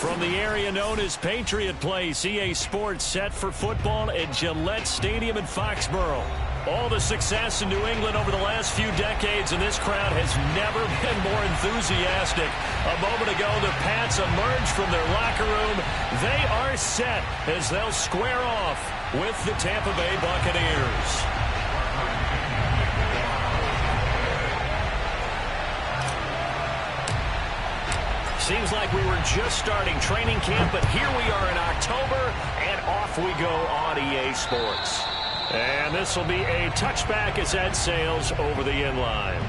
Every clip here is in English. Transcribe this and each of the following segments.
From the area known as Patriot Place, EA Sports set for football at Gillette Stadium in Foxborough. All the success in New England over the last few decades, and this crowd has never been more enthusiastic. A moment ago, the Pats emerged from their locker room. They are set as they'll square off with the Tampa Bay Buccaneers. Seems like we were just starting training camp, but here we are in October, and off we go on EA Sports. And this will be a touchback as that sails over the end line.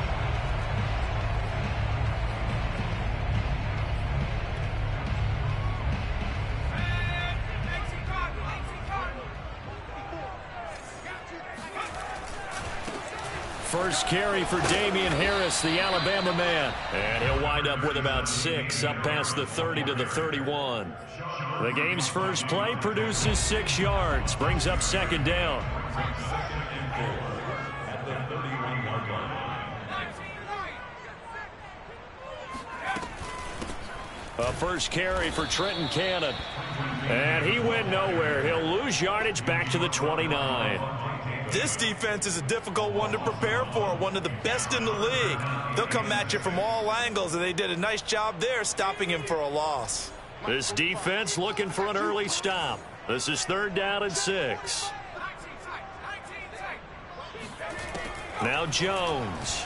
First carry for Damian Harris, the Alabama man. And he'll wind up with about 6, up past the 30 to the 31. The game's first play produces 6 yards, brings up second down. A first carry for Trenton Cannon. And he went nowhere. He'll lose yardage back to the 29. This defense is a difficult one to prepare for, one of the best in the league. They'll come at you from all angles, and they did a nice job there stopping him for a loss. This defense looking for an early stop. This is 3rd down and 6. Now Jones.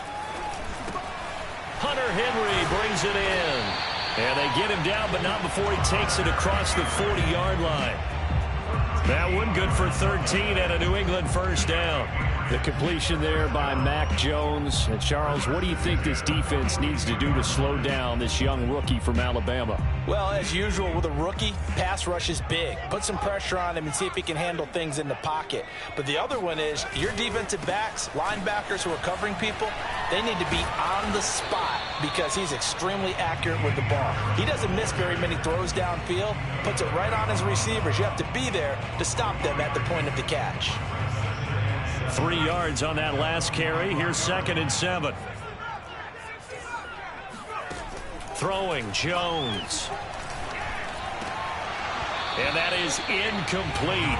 Hunter Henry brings it in. And they get him down, but not before he takes it across the 40-yard line. That one good for 13 and a New England first down. The completion there by Mac Jones. And Charles, what do you think this defense needs to do to slow down this young rookie from Alabama? Well, as usual with a rookie, pass rush is big. Put some pressure on him and see if he can handle things in the pocket. But the other one is your defensive backs, linebackers who are covering people, they need to be on the spot because he's extremely accurate with the ball. He doesn't miss very many throws downfield, puts it right on his receivers. You have to be there to stop them at the point of the catch. 3 yards on that last carry. Here's 2nd and 7. Throwing Jones. And that is incomplete.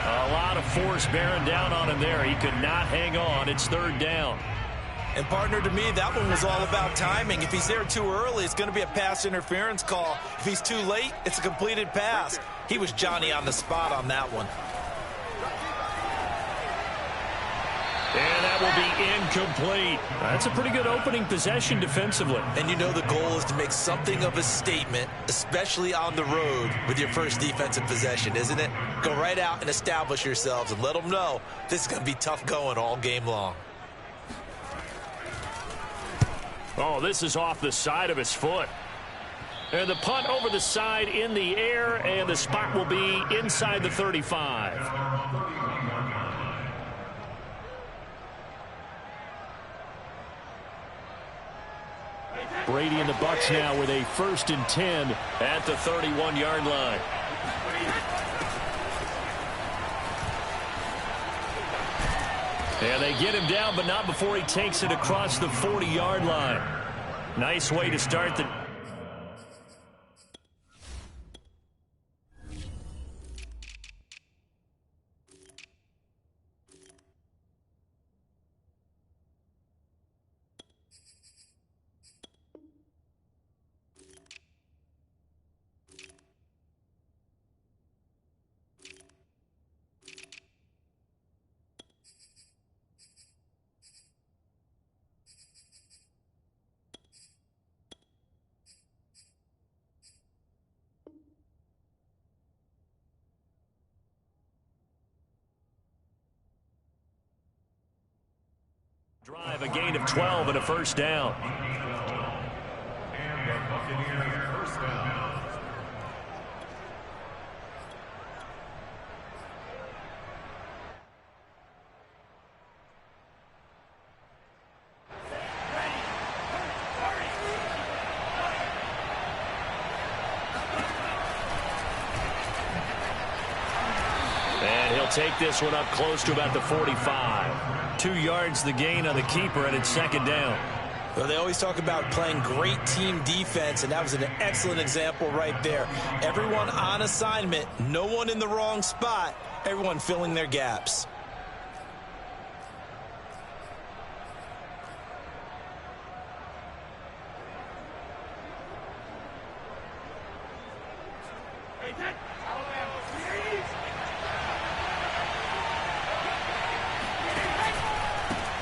A lot of force bearing down on him there. He could not hang on. It's 3rd down. And, partner, to me, that one was all about timing. If he's there too early, it's going to be a pass interference call. If he's too late, it's a completed pass. He was Johnny on the spot on that one. And that will be incomplete. That's a pretty good opening possession defensively. And you know the goal is to make something of a statement, especially on the road with your first defensive possession, isn't it? Go right out and establish yourselves and let them know this is going to be tough going all game long. Oh, this is off the side of his foot. And the punt over the side in the air, and the spot will be inside the 35. Brady and the Bucs now with a 1st and 10 at the 31-yard line. And they get him down, but not before he takes it across the 40-yard line. Nice way to start the... drive, a gain of 12 and a 1st down. And the Buccaneers 1st down. And he'll take this one up close to about the 45. 2 yards the gain on the keeper, and it's 2nd down. Well, they always talk about playing great team defense, and that was an excellent example right there. Everyone on assignment, no one in the wrong spot, everyone filling their gaps.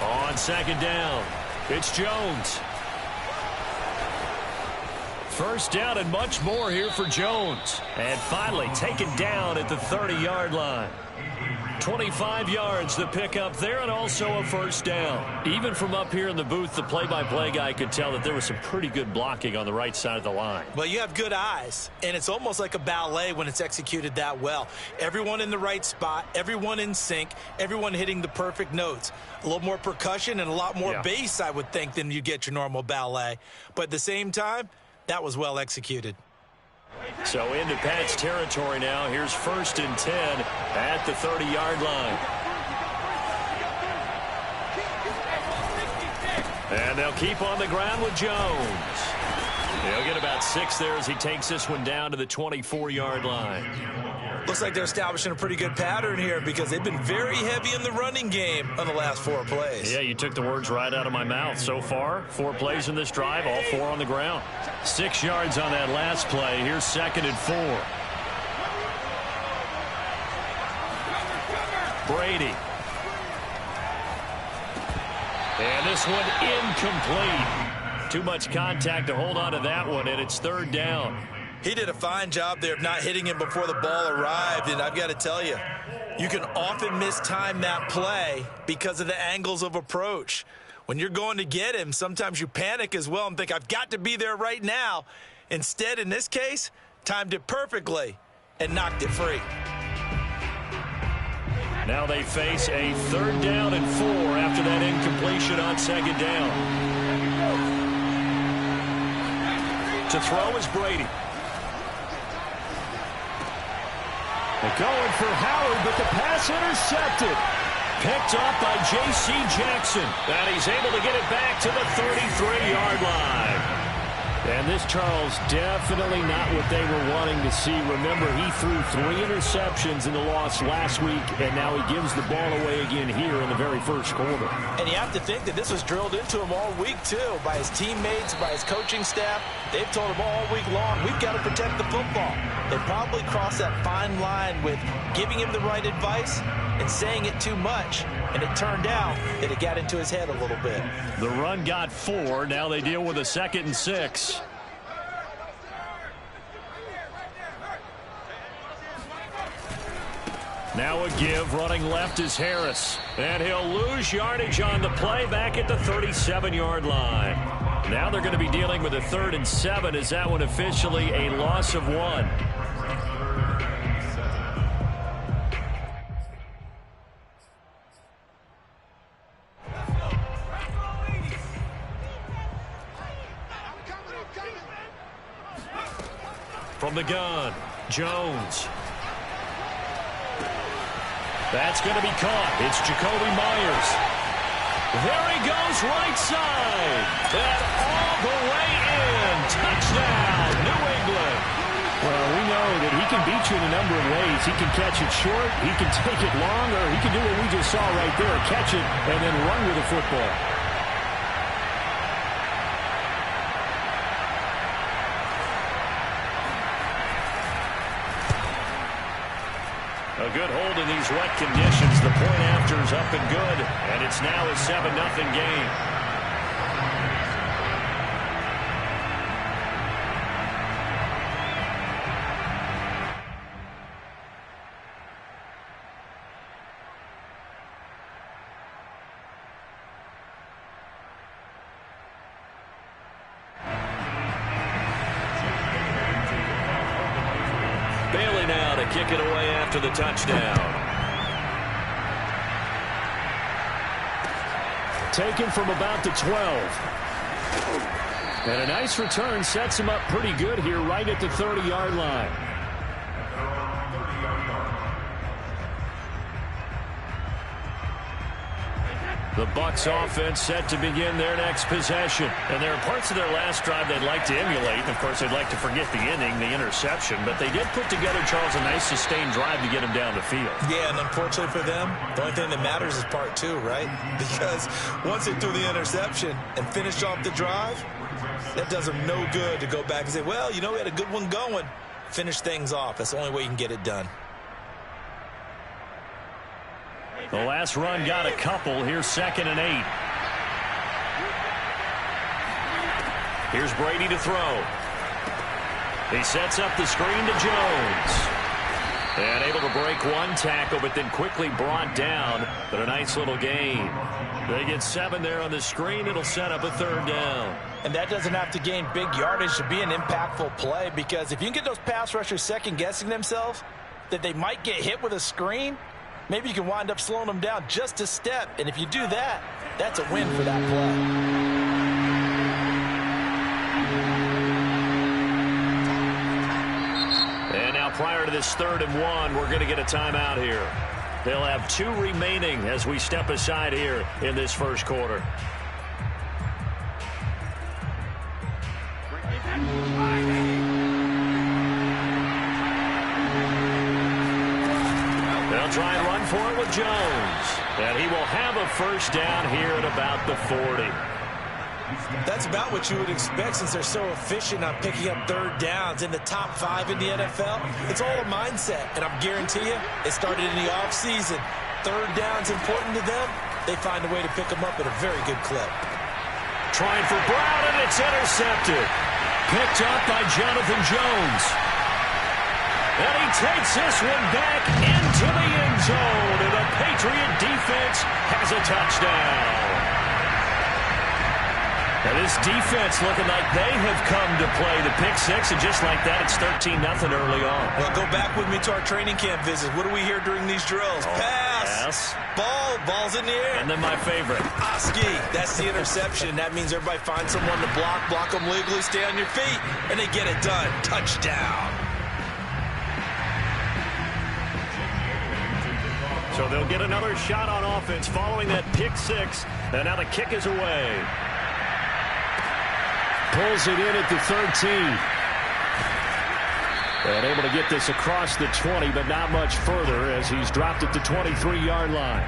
On 2nd down, it's Jones. 1st down and much more here for Jones. And finally taken down at the 30-yard line. 25 yards the pickup there, and also a 1st down. Even from up here in the booth, the play-by-play guy could tell that there was some pretty good blocking on the right side of the line. Well, you have good eyes, and it's almost like a ballet when it's executed that well. Everyone in the right spot, everyone in sync, everyone hitting the perfect notes. A little more percussion and a lot more bass, I would think, than you get your normal ballet. But at the same time, that was well executed. So into Pat's territory now. Here's 1st and 10 at the 30-yard line. And they'll keep on the ground with Jones. He'll get about 6 there as he takes this one down to the 24-yard line. Looks like they're establishing a pretty good pattern here because they've been very heavy in the running game on the last 4 plays. Yeah, you took the words right out of my mouth. So far, 4 plays in this drive, all 4 on the ground. 6 yards on that last play. Here's 2nd and 4. Brady. And this one incomplete. Too much contact to hold on to that one, and it's 3rd down. He did a fine job there of not hitting him before the ball arrived, and I've got to tell you, you can often mistime that play because of the angles of approach. When you're going to get him, sometimes you panic as well and think, I've got to be there right now. Instead, in this case, timed it perfectly and knocked it free. Now they face a 3rd down and 4 after that incompletion on 2nd down. To throw is Brady. They're going for Howard, but the pass intercepted. Picked off by J.C. Jackson. And he's able to get it back to the 33-yard line. And this, Charles, definitely not what they were wanting to see. Remember, he threw 3 interceptions in the loss last week, and now he gives the ball away again here in the very first quarter. And you have to think that this was drilled into him all week, too, by his teammates, by his coaching staff. They've told him all week long, we've got to protect the football. They probably crossed that fine line with giving him the right advice and saying it too much. And it turned out that it got into his head a little bit. The run got 4. Now they deal with a 2nd and 6. Now a give. Running left is Harris. And he'll lose yardage on the play back at the 37-yard line. Now they're going to be dealing with a 3rd and 7. Is that one officially a loss of 1? From the gun, Jones. That's going to be caught. It's Jakobi Meyers. There he goes, right side. And all the way in. Touchdown, New England. Well, we know that he can beat you in a number of ways. He can catch it short, he can take it long, or he can do what we just saw right there, catch it and then run with the football. A good hold in these wet conditions. The point after is up and good, and it's now a 7-0 game. Bailey now to kick it away after the touchdown. Taken from about the 12. And a nice return sets him up pretty good here right at the 30-yard line. The Bucs offense set to begin their next possession. And there are parts of their last drive they'd like to emulate. Of course, they'd like to forget the ending, the interception. But they did put together, Charles, a nice sustained drive to get him down the field. Yeah, and unfortunately for them, the only thing that matters is part two, right? Because once they threw the interception and finished off the drive, that does them no good to go back and say, well, you know, we had a good one going. Finish things off. That's the only way you can get it done. The last run got a couple. Here's 2nd and 8. Here's Brady to throw. He sets up the screen to Jones. And able to break one tackle, but then quickly brought down. But a nice little gain. They get 7 there on the screen. It'll set up a 3rd down. And that doesn't have to gain big yardage to be an impactful play, because if you can get those pass rushers second-guessing themselves that they might get hit with a screen, maybe you can wind up slowing them down just a step. And if you do that, that's a win for that play. And now prior to this 3rd and 1, we're going to get a timeout here. They'll have 2 remaining as we step aside here in this first quarter. They'll try and run for it with Jones. And he will have a first down here at about the 40. That's about what you would expect since they're so efficient on picking up 3rd downs in the top 5 in the NFL. It's all a mindset, and I guarantee you it started in the offseason. 3rd down's important to them. They find a way to pick them up at a very good clip. Trying for Brown, and it's intercepted. Picked up by Jonathan Jones. And he takes this one back into the end zone, and the Patriot defense has a touchdown. And this defense looking like they have come to play. The pick 6, and just like that, it's 13-0 early on. Well, go back with me to our training camp visit. What do we hear during these drills? Pass. Ball's in the air. And then my favorite. Oski, that's the interception. That means everybody finds someone to block them legally, stay on your feet, and they get it done. Touchdown. So they'll get another shot on offense following that pick 6. And now the kick is away. Pulls it in at the 13. And able to get this across the 20, but not much further as he's dropped at the 23-yard line.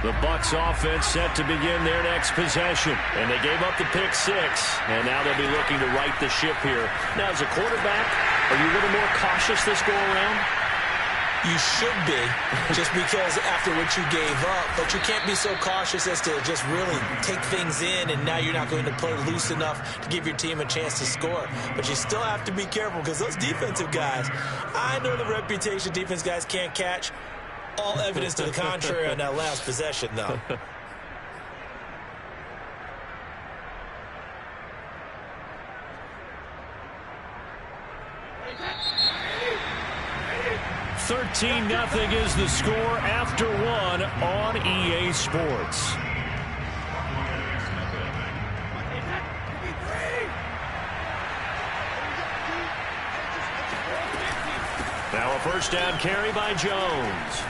The Bucs offense set to begin their next possession. And they gave up the pick 6. And now they'll be looking to right the ship here. Now, as a quarterback, are you a little more cautious this go-around? You should be, just because after what you gave up. But you can't be so cautious as to just really take things in, and now you're not going to play loose enough to give your team a chance to score. But you still have to be careful, because those defensive guys, I know the reputation defense guys can't catch. All evidence to the contrary on that last possession, though. $13-0 is the score after 1 on EA Sports. Now a first down carry by Jones.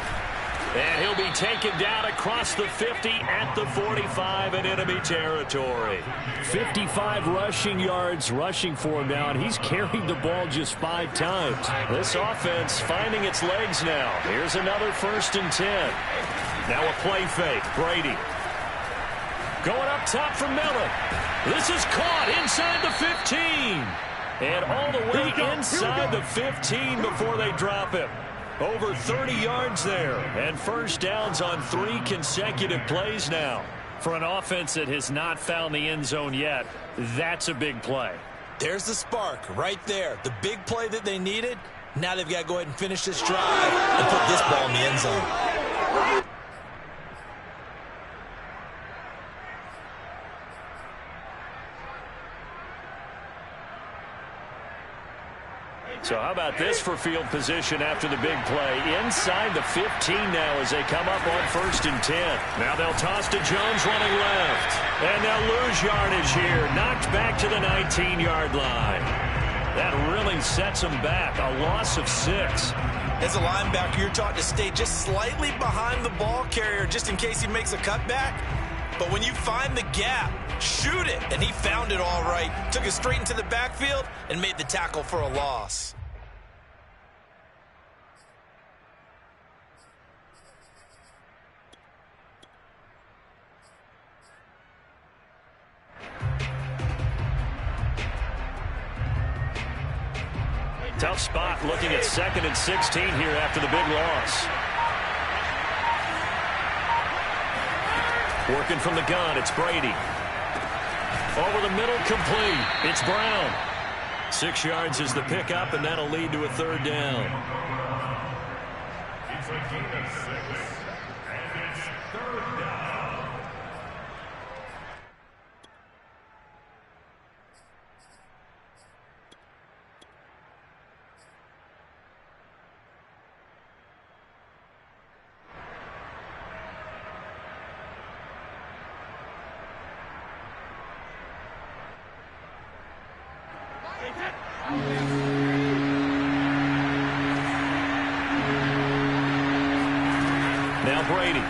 And he'll be taken down across the 50 at the 45 in enemy territory. 55 rushing yards rushing for him now, and he's carried the ball just 5 times. This offense finding its legs now. Here's another 1st and 10. Now a play fake. Brady. Going up top for Miller. This is caught inside the 15. And all the way inside the 15 before they drop him. Over 30 yards there, and first downs on 3 consecutive plays now. For an offense that has not found the end zone yet, that's a big play. There's the spark right there. The big play that they needed. Now they've got to go ahead and finish this drive and put this ball in the end zone. So how about this for field position after the big play? Inside the 15 now as they come up on 1st and 10. Now they'll toss to Jones running left. And they'll lose yardage here. Knocked back to the 19-yard line. That really sets them back. A loss of 6. As a linebacker, you're taught to stay just slightly behind the ball carrier just in case he makes a cutback. But when you find the gap, shoot it. And he found it all right. Took it straight into the backfield and made the tackle for a loss. Tough spot looking at 2nd and 16 here after the big loss. Working from the gun, it's Brady. Over the middle, complete. It's Brown. 6 yards is the pickup, and that'll lead to a 3rd down. It's a gain of 6, and it's 3rd down. Now Brady.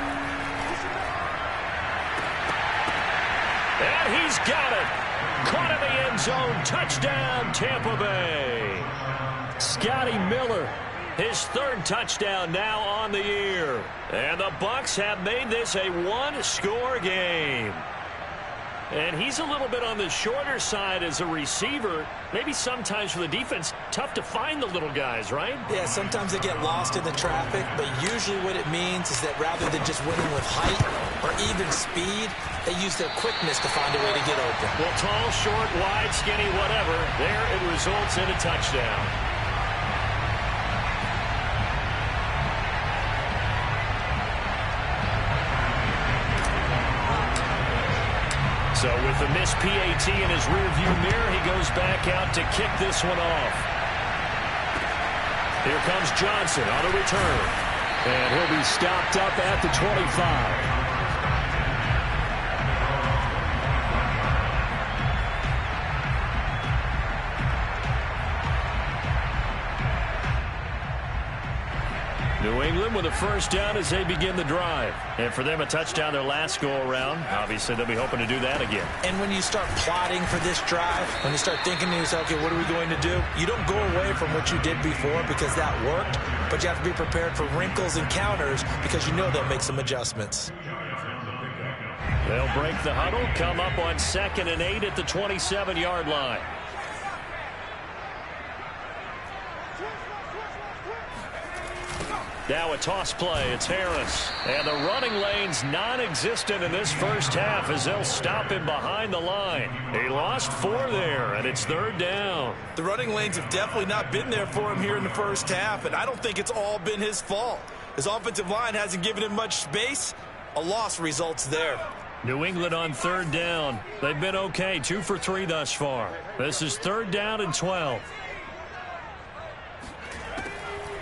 And he's got it. Caught in the end zone. Touchdown, Tampa Bay. Scotty Miller, his 3rd touchdown now on the year. And the Bucs have made this a 1-score game. And he's a little bit on the shorter side as a receiver. Maybe sometimes for the defense, tough to find the little guys, right? Yeah, sometimes they get lost in the traffic, but usually what it means is that rather than just winning with height or even speed, they use their quickness to find a way to get open. Well, tall, short, wide, skinny, whatever, there it results in a touchdown. So with the missed PAT in his rearview mirror, he goes back out to kick this one off. Here comes Johnson on a return. And he'll be stopped up at the 25. New England with a first down as they begin the drive. And for them, a touchdown their last go-around. Obviously, they'll be hoping to do that again. And when you start plotting for this drive, when you start thinking to yourself, okay, what are we going to do? You don't go away from what you did before because that worked, but you have to be prepared for wrinkles and counters because you know they'll make some adjustments. They'll break the huddle, come up on 2nd and 8 at the 27-yard line. Now a toss play. It's Harris. And the running lane's non-existent in this first half as they'll stop him behind the line. He lost 4 there, and it's 3rd down. The running lanes have definitely not been there for him here in the first half, and I don't think it's all been his fault. His offensive line hasn't given him much space. A loss results there. New England on 3rd down. They've been okay, 2 for 3 thus far. This is 3rd down and 12.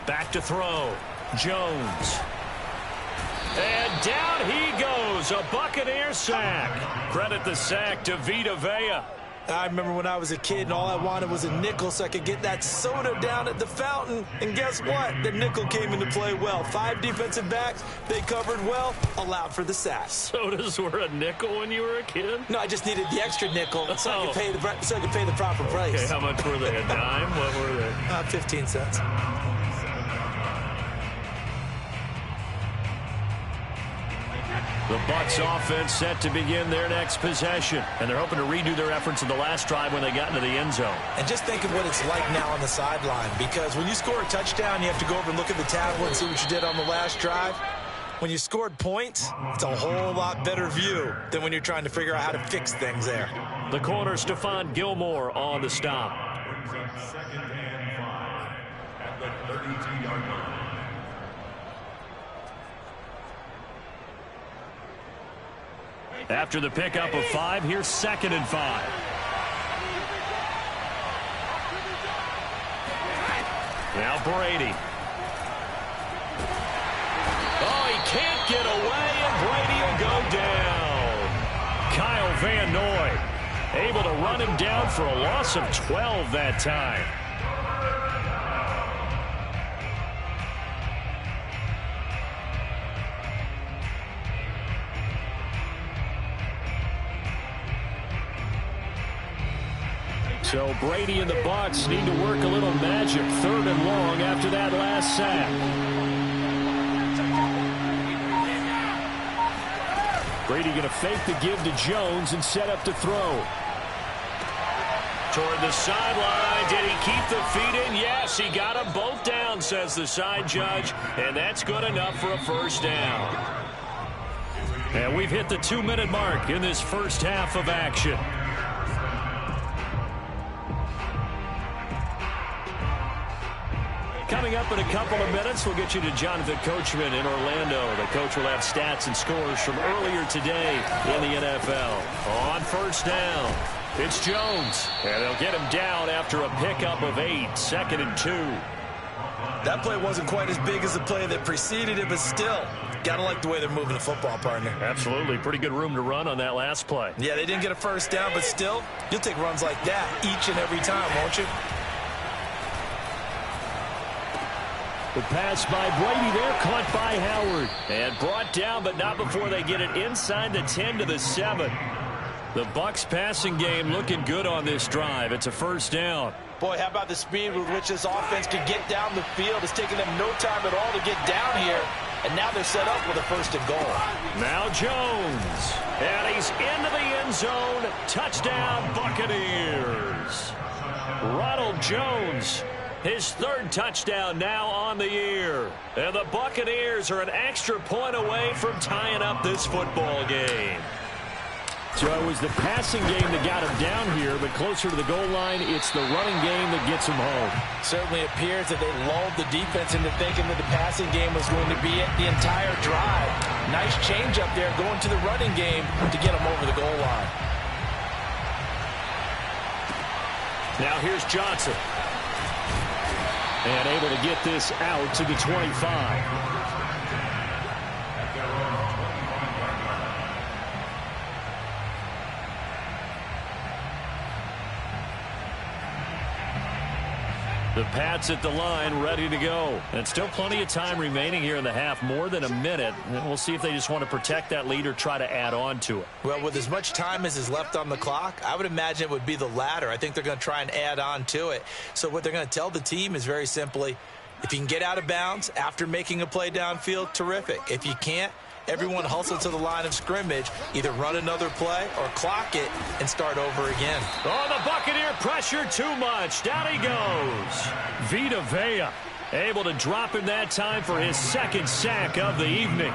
Back to throw. Jones. And down he goes. A Buccaneer sack. Credit the sack to Vita Vea. I remember when I was a kid and all I wanted was a nickel so I could get that soda down at the fountain. And guess what? The nickel came into play well. 5 defensive backs, they covered well, allowed for the sack. Sodas were a nickel when you were a kid? No, I just needed the extra nickel so I could pay the proper price. Okay, how much were they? A dime? What were they? 15 cents. The Bucs offense set to begin their next possession, and they're hoping to redo their efforts in the last drive when they got into the end zone. And just think of what it's like now on the sideline, because when you score a touchdown, you have to go over and look at the tablet and see what you did on the last drive. When you scored points, it's a whole lot better view than when you're trying to figure out how to fix things there. The corner, Stephon Gilmore, on the stop. Brings up 2nd and 5 at the 32-yard line. After the pickup of 5, here's 2nd and 5. Now Brady. Oh, he can't get away, and Brady will go down. Kyle Van Noy able to run him down for a loss of 12 that time. So Brady and the Bucs need to work a little magic. 3rd and long after that last sack. Brady going to fake the give to Jones and set up to throw. Toward the sideline. Did he keep the feet in? Yes, he got them both down, says the side judge. And that's good enough for a first down. And we've hit the 2-minute mark in this first half of action. Coming up in a couple of minutes, we'll get you to Jonathan Coachman in Orlando. The coach will have stats and scores from earlier today in the NFL. On first down, it's Jones. And they'll get him down after a pickup of 8, 2nd and 2. That play wasn't quite as big as the play that preceded it, but still, got to like the way they're moving the football, partner. Absolutely. Pretty good room to run on that last play. Yeah, they didn't get a first down, but still, you'll take runs like that each and every time, won't you? The pass by Brady there, caught by Howard. And brought down, but not before they get it inside the 10 to the 7. The Bucs passing game looking good on this drive. It's a first down. Boy, how about the speed with which this offense could get down the field? It's taken them no time at all to get down here. And now they're set up with a 1st and goal. Now Jones. And he's into the end zone. Touchdown, Buccaneers. Ronald Jones. His 3rd touchdown now on the year. And the Buccaneers are an extra point away from tying up this football game. So it was the passing game that got him down here, but closer to the goal line, it's the running game that gets him home. Certainly appears that they lulled the defense into thinking that the passing game was going to be it the entire drive. Nice change up there going to the running game to get him over the goal line. Now here's Johnson. And able to get this out to the 25. The Pats at the line, ready to go. And still plenty of time remaining here in the half, more than a minute. And we'll see if they just want to protect that lead or try to add on to it. Well, with as much time as is left on the clock, I would imagine it would be the latter. I think they're going to try and add on to it. So what they're going to tell the team is very simply, if you can get out of bounds after making a play downfield, terrific. If you can't, everyone hustle to the line of scrimmage, either run another play or clock it and start over again. Oh, the Buccaneer pressure too much. Down he goes. Vita Vea able to drop him that time for his 2nd sack of the evening.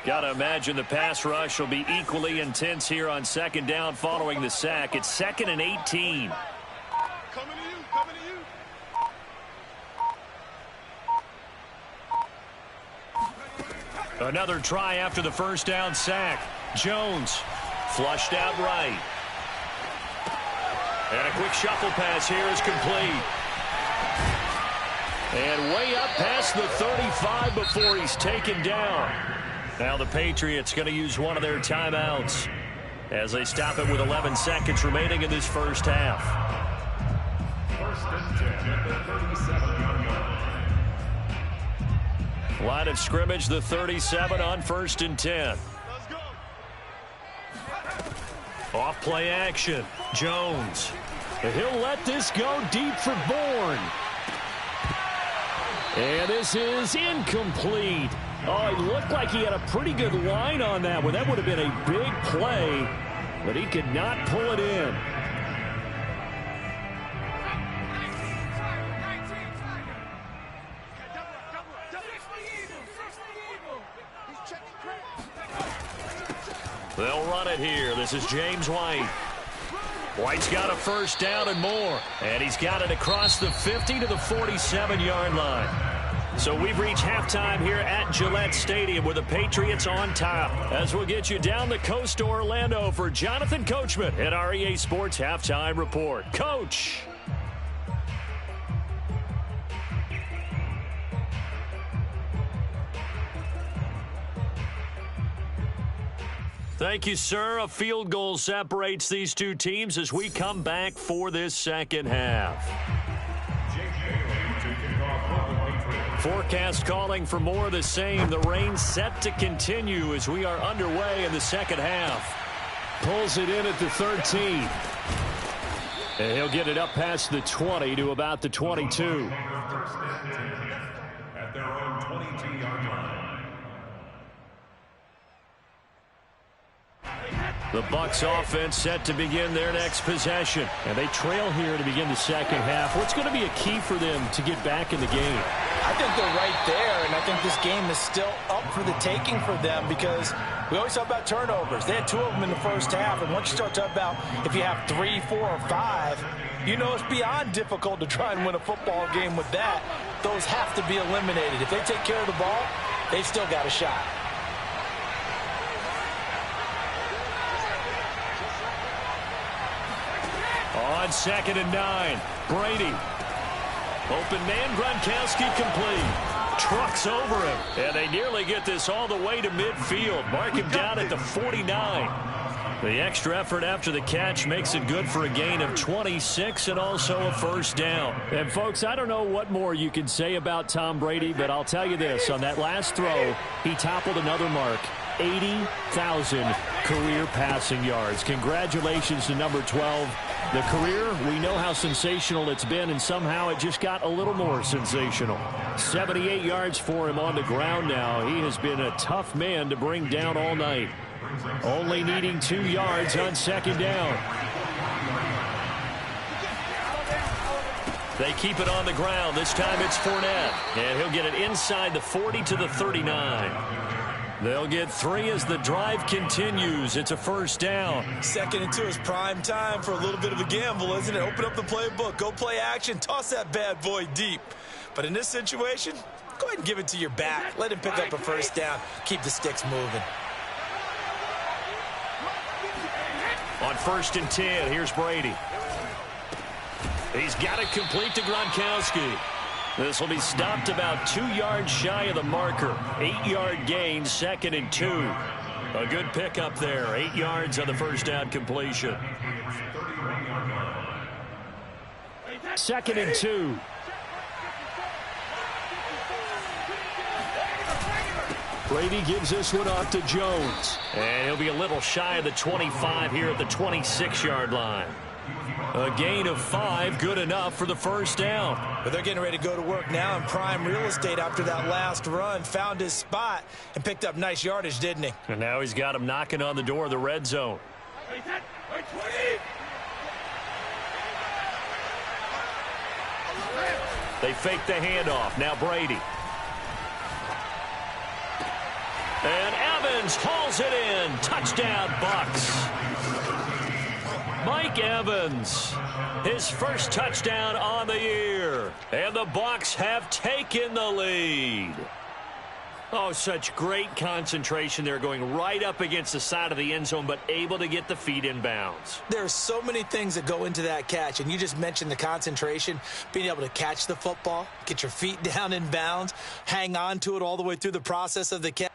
Got to imagine the pass rush will be equally intense here on 2nd down following the sack. It's 2nd and 18. Coming to you, coming to you. Another try after the first down sack. Jones flushed out right. And a quick shuffle pass here is complete. And way up past the 35 before he's taken down. Now the Patriots going to use one of their timeouts as they stop it with 11 seconds remaining in this first half. First and 10 at the 37-yard line. Line of scrimmage, the 37 on 1st and 10. Off play action. Jones. He'll let this go deep for Bourne. And this is incomplete. Oh, it looked like he had a pretty good line on that one. That would have been a big play, but he could not pull it in. They'll run it here. This is James White. White's got a first down and more. And he's got it across the 50 to the 47-yard line. So we've reached halftime here at Gillette Stadium with the Patriots on top. As we'll get you down the coast to Orlando for Jonathan Coachman at our EA Sports Halftime Report. Coach. Thank you, sir. A field goal separates these two teams as we come back for this second half. Forecast calling for more of the same. The rain set to continue as we are underway in the second half. Pulls it in at the 13. And he'll get it up past the 20 to about the 22. At their own 22-yard line. The Bucs offense set to begin their next possession. And they trail here to begin the second half. What's going to be a key for them to get back in the game? I think they're right there, and I think this game is still up for the taking for them because we always talk about turnovers. They had 2 of them in the first half, and once you start talking about if you have 3, 4, or 5, you know it's beyond difficult to try and win a football game with that. Those have to be eliminated. If they take care of the ball, they've still got a shot. On 2nd and 9, Brady. Open man, Gronkowski complete. Trucks over him. And they nearly get this all the way to midfield. Mark him down at the 49. The extra effort after the catch makes it good for a gain of 26 and also a first down. And, folks, I don't know what more you can say about Tom Brady, but I'll tell you this. On that last throw, he toppled another mark. 80,000 career passing yards. Congratulations to number 12. The career, we know how sensational it's been, and somehow it just got a little more sensational. 78 yards for him on the ground now. He has been a tough man to bring down all night. Only needing 2 yards on 2nd down. They keep it on the ground. This time it's Fournette. And he'll get it inside the 40 to the 39. They'll get 3 as the drive continues. It's a first down. 2nd and 2 is prime time for a little bit of a gamble, isn't it? Open up the playbook. Go play action. Toss that bad boy deep. But in this situation, go ahead and give it to your back. Let him pick up a first down. Keep the sticks moving. On 1st and 10, here's Brady. He's got it complete to Gronkowski. This will be stopped about 2 yards shy of the marker. 8-yard gain, 2nd and 2. A good pickup there. 8 yards on the first down completion. 2nd and 2. Brady gives this one off to Jones. And he'll be a little shy of the 25 here at the 26-yard line. A gain of 5, good enough for the first down. But they're getting ready to go to work now in prime real estate after that last run. Found his spot and picked up nice yardage, didn't he? And now he's got him knocking on the door of the red zone. They fake the handoff. Now Brady. And Evans hauls it in. Touchdown, Bucs. Mike Evans, his first touchdown on the year. And the Bucs have taken the lead. Oh, such great concentration there, going right up against the side of the end zone, but able to get the feet in bounds. There are so many things that go into that catch, and you just mentioned the concentration, being able to catch the football, get your feet down in bounds, hang on to it all the way through the process of the catch.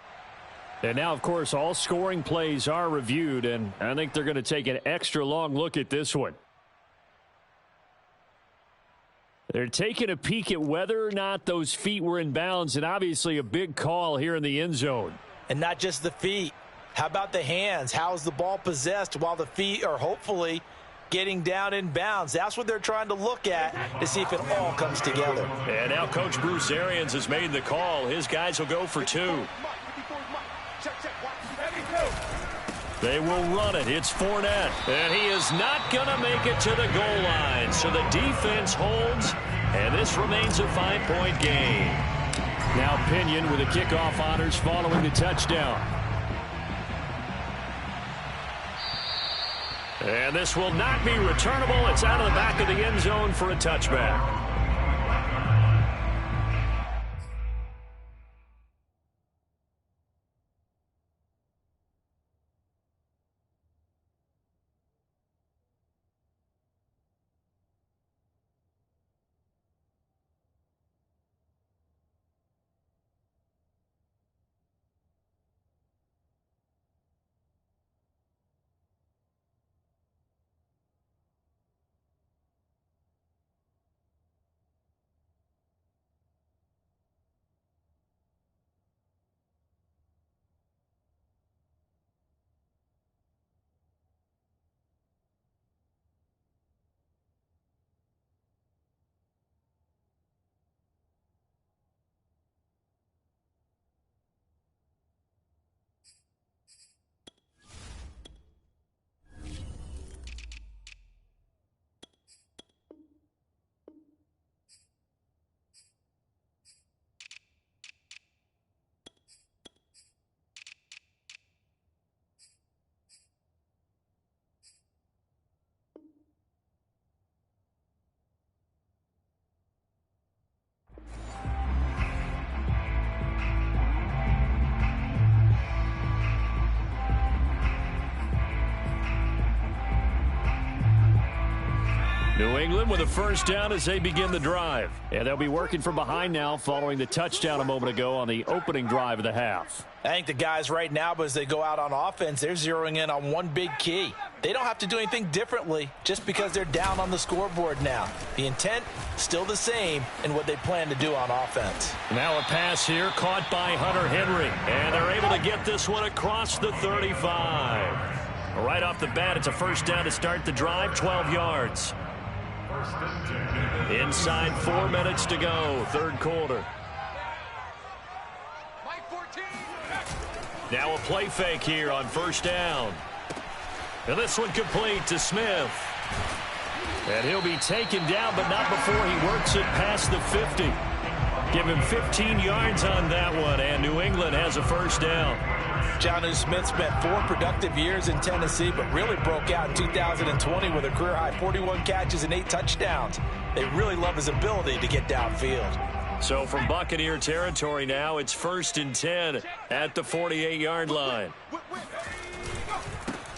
And now, of course, all scoring plays are reviewed, and I think they're going to take an extra long look at this one. They're taking a peek at whether or not those feet were in bounds, and obviously a big call here in the end zone. And not just the feet. How about the hands? How is the ball possessed while the feet are hopefully getting down in bounds? That's what they're trying to look at to see if it all comes together. And now Coach Bruce Arians has made the call. His guys will go for 2. They will run it. It's Fournette. And he is not going to make it to the goal line. So the defense holds, and this remains a 5-point game. Now Pinion with the kickoff honors following the touchdown. And this will not be returnable. It's out of the back of the end zone for a touchback. New England with a first down as they begin the drive. And they'll be working from behind now following the touchdown a moment ago on the opening drive of the half. I think the guys right now, as they go out on offense, they're zeroing in on one big key. They don't have to do anything differently just because they're down on the scoreboard now. The intent still the same in what they plan to do on offense. Now a pass here caught by Hunter Henry. And they're able to get this one across the 35. Right off the bat, it's a first down to start the drive, 12 yards. Inside 4 minutes to go, third quarter. Now a play fake here on first down. And this one complete to Smith. And he'll be taken down, but not before he works it past the 50. Give him 15 yards on that one, and New England has a first down. Jonnu Smith spent 4 productive years in Tennessee, but really broke out in 2020 with a career-high 41 catches and 8 touchdowns. They really love his ability to get downfield. So from Buccaneer territory now, it's 1st and 10 at the 48-yard line.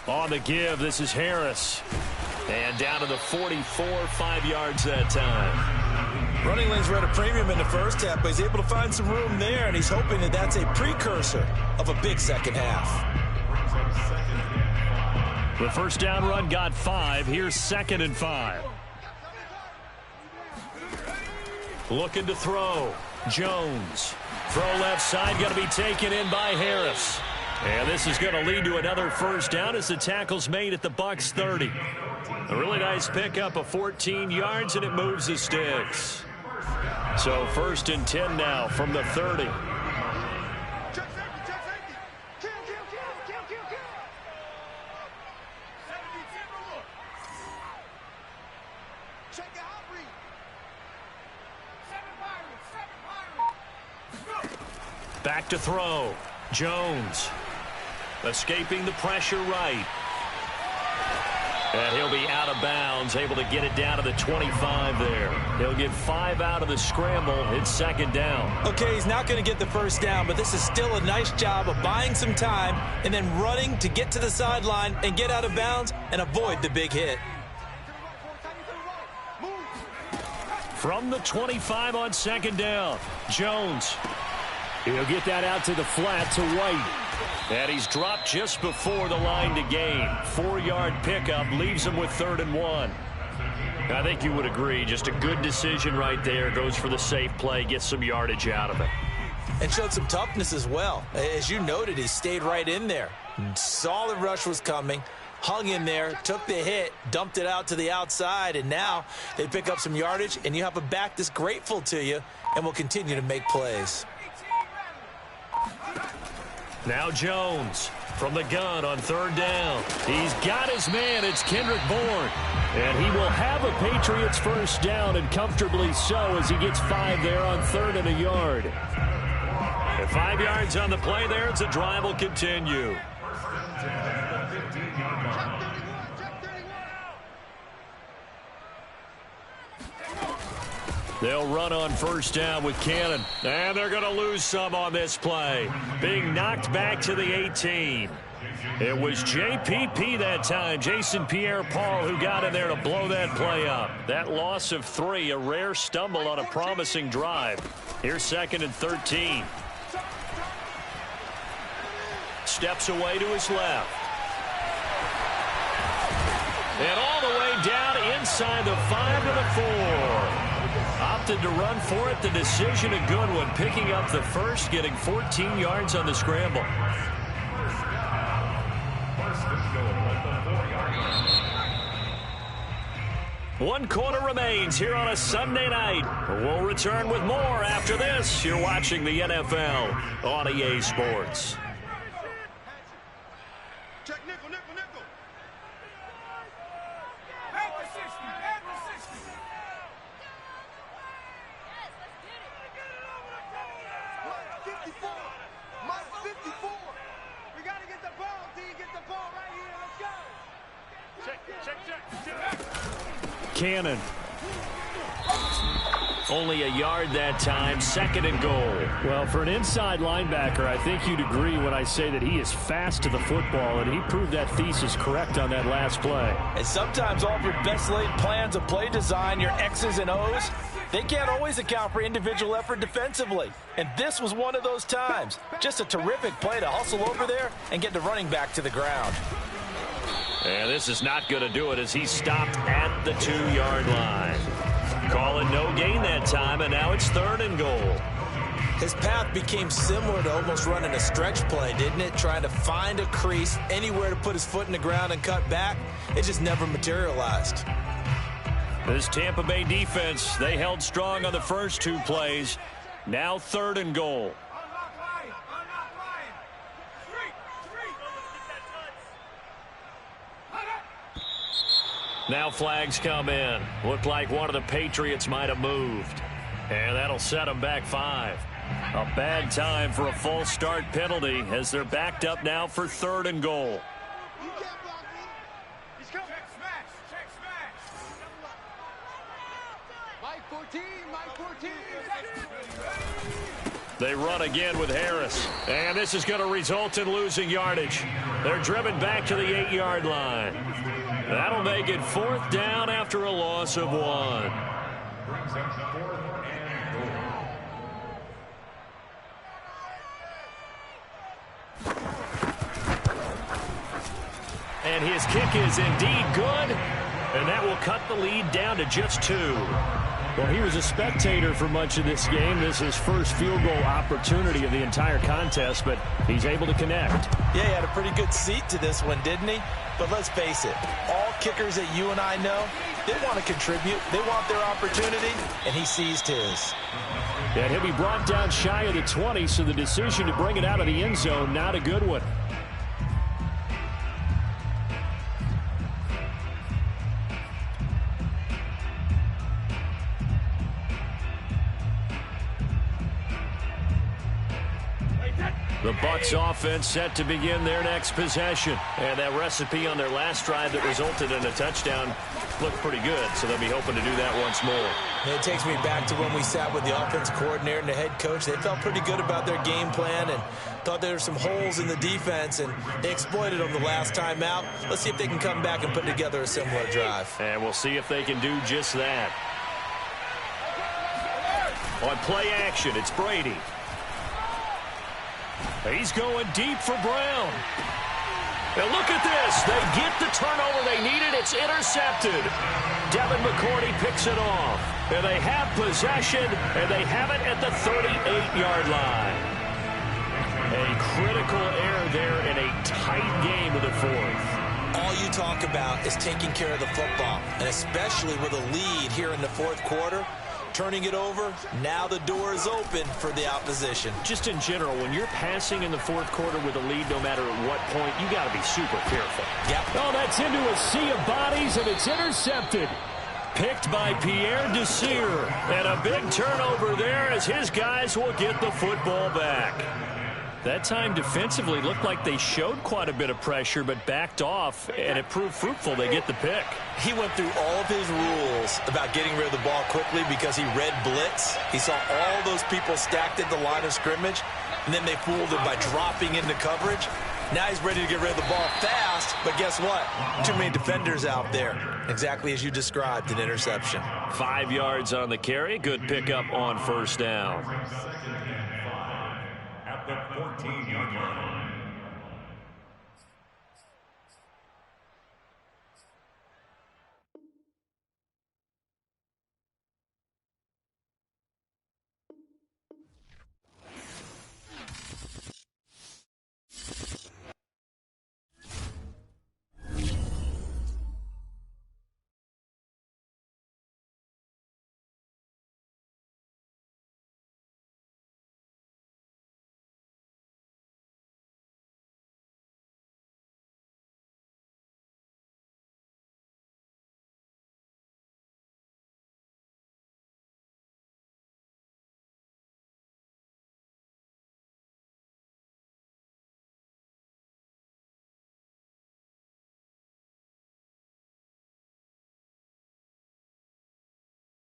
On the give, this is Harris. And down to the 44, 5 yards that time. Running lanes were at a premium in the first half, but he's able to find some room there, and he's hoping that that's a precursor of a big second half. The first down run got 5. Here's 2nd and 5. Looking to throw. Jones. Throw left side, going to be taken in by Harris. And this is going to lead to another first down as the tackle's made at the Bucs 30. A really nice pickup of 14 yards, and it moves the sticks. So 1st and 10 now from the 30. Back to throw. Jones. Escaping the pressure right. And he'll be out of bounds, able to get it down to the 25 there. He'll get 5 out of the scramble. It's second down. Okay, he's not going to get the first down, but this is still a nice job of buying some time and then running to get to the sideline and get out of bounds and avoid the big hit. From the 25 on second down, Jones. He'll get that out to the flat to White. And he's dropped just before the line to gain. 4-yard pickup leaves him with 3rd and 1. I think you would agree. Just a good decision right there. Goes for the safe play, gets some yardage out of it. And showed some toughness as well. As you noted, he stayed right in there. Saw the rush was coming, hung in there, took the hit, dumped it out to the outside, and now they pick up some yardage, and you have a back that's grateful to you and will continue to make plays. Now Jones from the gun on 3rd down. He's got his man. It's Kendrick Bourne. And he will have a Patriots first down, and comfortably so, as he gets 5 there on 3rd and a yard. And 5 yards on the play there as the drive will continue. They'll run on first down with Cannon. And they're going to lose some on this play. Being knocked back to the 18. It was JPP that time, Jason Pierre-Paul, who got in there to blow that play up. That loss of 3, a rare stumble on a promising drive. Here's 2nd and 13. Steps away to his left. And all the way down inside the 5 to the 4. Opted to run for it. The decision a good one. Picking up the first, getting 14 yards on the scramble. One quarter remains here on a Sunday night. We'll return with more after this. You're watching the NFL on EA Sports. Check nickel, nickel, nickel. Cannon. Only a yard that time, 2nd and goal. Well, for an inside linebacker, I think you'd agree when I say that he is fast to the football, and he proved that thesis correct on that last play. And sometimes all of your best laid plans of play design, your X's and O's, they can't always account for individual effort defensively. And this was one of those times. Just a terrific play to hustle over there and get the running back to the ground. And this is not going to do it as he's stopped at the 2-yard line. Calling no gain that time, and now it's 3rd and goal. His path became similar to almost running a stretch play, didn't it? Trying to find a crease, anywhere to put his foot in the ground and cut back. It just never materialized. This Tampa Bay defense, they held strong on the first 2 plays. Now 3rd and goal. Now flags come in. Looked like one of the Patriots might have moved. And that'll set them back 5. A bad time for a false start penalty as they're backed up now for 3rd and goal. They run again with Harris. And this is going to result in losing yardage. They're driven back to the 8-yard line. That'll make it 4th down after a loss of 1. And his kick is indeed good. And that will cut the lead down to just 2. Well, he was a spectator for much of this game. This is his first field goal opportunity of the entire contest, but he's able to connect. Yeah, he had a pretty good seat to this one, didn't he? But let's face it, all kickers that you and I know, they want to contribute. They want their opportunity, and he seized his. And he'll be brought down shy of the 20, so the decision to bring it out of the end zone, not a good one. The Bucs offense set to begin their next possession. And that recipe on their last drive that resulted in a touchdown looked pretty good, so they'll be hoping to do that once more. It takes me back to when we sat with the offense coordinator and the head coach. They felt pretty good about their game plan and thought there were some holes in the defense, and they exploited them the last time out. Let's see if they can come back and put together a similar drive. And we'll see if they can do just that. On play action, it's Brady. He's going deep for Brown. And look at this. They get the turnover they needed. It's intercepted. Devin McCourty picks it off. And they have possession, and they have it at the 38-yard line. A critical error there in a tight game of the fourth. All you talk about is taking care of the football, and especially with a lead here in the fourth quarter. Turning it over, now the door is open for the opposition. Just in general, when you're passing in the fourth quarter with a lead, no matter at what point, you got to be super careful. Yep. Oh, that's into a sea of bodies, and it's intercepted. Picked by Pierre Desir. And a big turnover there as his guys will get the football back. That time defensively looked like they showed quite a bit of pressure but backed off, and it proved fruitful. They get the pick. He went through all of his rules about getting rid of the ball quickly because he read blitz. He saw all those people stacked at the line of scrimmage, and then they fooled him by dropping into coverage. Now he's ready to get rid of the ball fast, but guess what? Too many defenders out there. Exactly as you described, an interception. 5 yards on the carry. Good pickup on first down. At the 14-yard line.